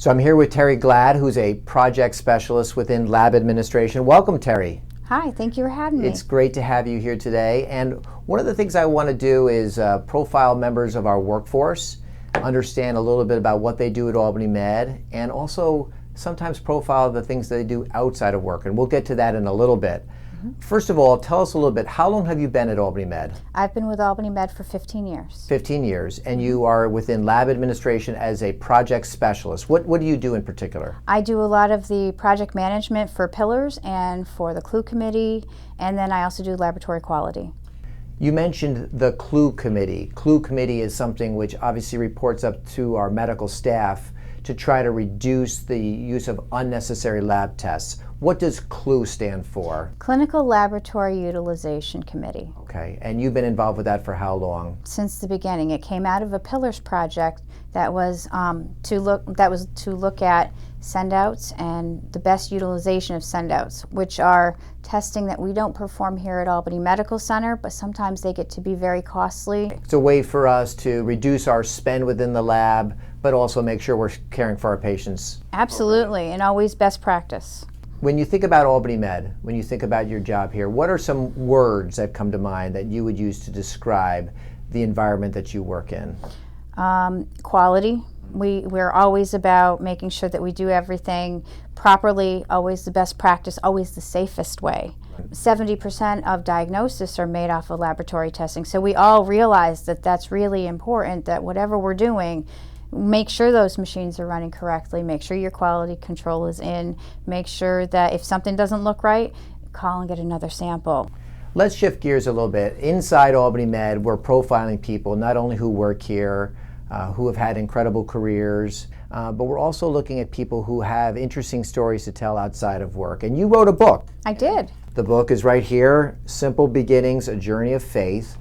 So I'm here with Terry Glad, who's a project specialist within lab administration. Welcome, Terry. Hi, thank you for having me. It's great to have you here today. And one of the things I want to do is profile members of our workforce, understand a little bit about what they do at Albany Med, and also sometimes profile the things they do outside of work. And we'll get to that in a little bit. First of all, tell us a little bit, how long have you been at Albany Med? I've been with Albany Med for 15 years. 15 years, and you are within lab administration as a project specialist. What do you do in particular? I do a lot of the project management for Pillars and for the CLUE committee, and then I also do laboratory quality. You mentioned the CLUE committee. CLUE committee is something which obviously reports up to our medical staff to try to reduce the use of unnecessary lab tests. What does CLUE stand for? Clinical Laboratory Utilization Committee. Okay, and you've been involved with that for how long? Since the beginning. It came out of a Pillars project that was to look at send-outs and the best utilization of send-outs, which are testing that we don't perform here at Albany Medical Center, but sometimes they get to be very costly. It's a way for us to reduce our spend within the lab, but also make sure we're caring for our patients. Absolutely, and always best practice. When you think about Albany Med, when you think about your job here, what are some words that come to mind that you would use to describe the environment that you work in? Quality. We're always about making sure that we do everything properly, always the best practice, always the safest way. 70% of diagnoses are made off of laboratory testing, so we all realize that that's really important, that whatever we're doing, make sure those machines are running correctly, make sure your quality control is in, make sure that if something doesn't look right, call and get another sample. Let's shift gears a little bit. Inside Albany Med, we're profiling people, not only who work here, who have had incredible careers, but we're also looking at people who have interesting stories to tell outside of work. And you wrote a book. I did. The book is right here, Simple Beginnings, A Journey of Faith.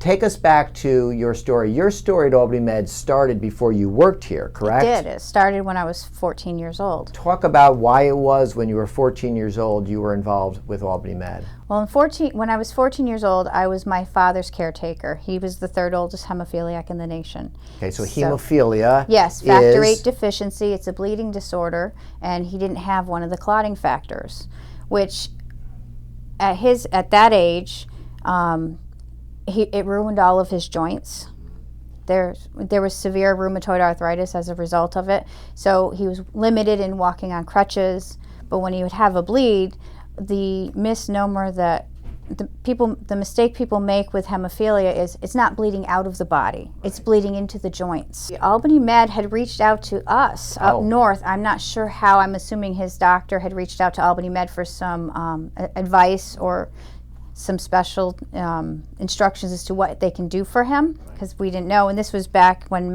Take us back to your story. Your story at Albany Med started before you worked here, correct? It did. It started when I was 14 years old. Talk about why it was when you were 14 years old you were involved with Albany Med. Well, when I was 14 years old, I was my father's caretaker. He was the third oldest hemophiliac in the nation. Okay, so hemophilia yes, factor VIII deficiency. It's a bleeding disorder, and he didn't have one of the clotting factors, which at that age, it ruined all of his joints. There was severe rheumatoid arthritis as a result of it, so he was limited in walking on crutches. But when he would have a bleed, the misnomer that the mistake people make with hemophilia is it's not bleeding out of the body, it's bleeding into the joints. Albany Med had reached out to us up north. I'm not sure how. I'm assuming his doctor had reached out to Albany Med for some advice or some special instructions as to what they can do for him, because we didn't know. And this was back when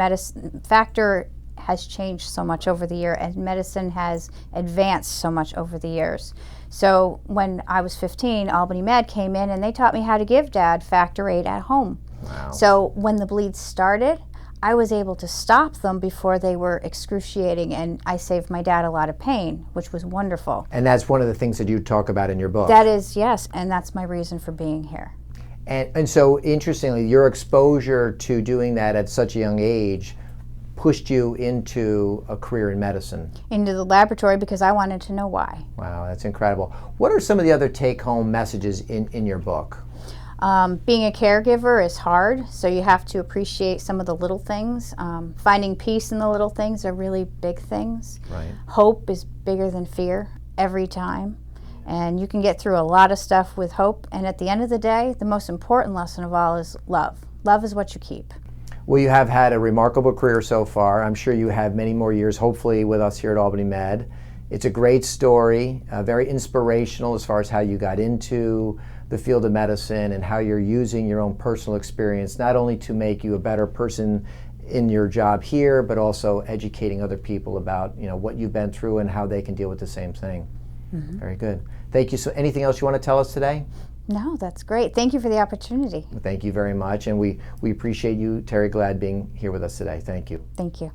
factor has changed so much over the year, and medicine has advanced so much over the years. So when I was 15, Albany Med came in and they taught me how to give Dad factor VIII at home. Wow. So when the bleeds started, I was able to stop them before they were excruciating, and I saved my dad a lot of pain, which was wonderful. And that's one of the things that you talk about in your book. That is, yes, and that's my reason for being here. And so, interestingly, your exposure to doing that at such a young age pushed you into a career in medicine. Into the laboratory, because I wanted to know why. Wow, that's incredible. What are some of the other take-home messages in your book? Being a caregiver is hard, so you have to appreciate some of the little things. Finding peace in the little things are really big things. Right. Hope is bigger than fear every time, and you can get through a lot of stuff with hope. And at the end of the day, the most important lesson of all is love. Love is what you keep. Well, you have had a remarkable career so far. I'm sure you have many more years, hopefully, with us here at Albany Med. It's a great story, very inspirational as far as how you got into the field of medicine and how you're using your own personal experience, not only to make you a better person in your job here, but also educating other people about what you've been through and how they can deal with the same thing. Very good. Thank you. So anything else you want to tell us today? No, that's great. Thank you for the opportunity. Thank you very much. And we appreciate you, Terry Glad, being here with us today. Thank you. Thank you.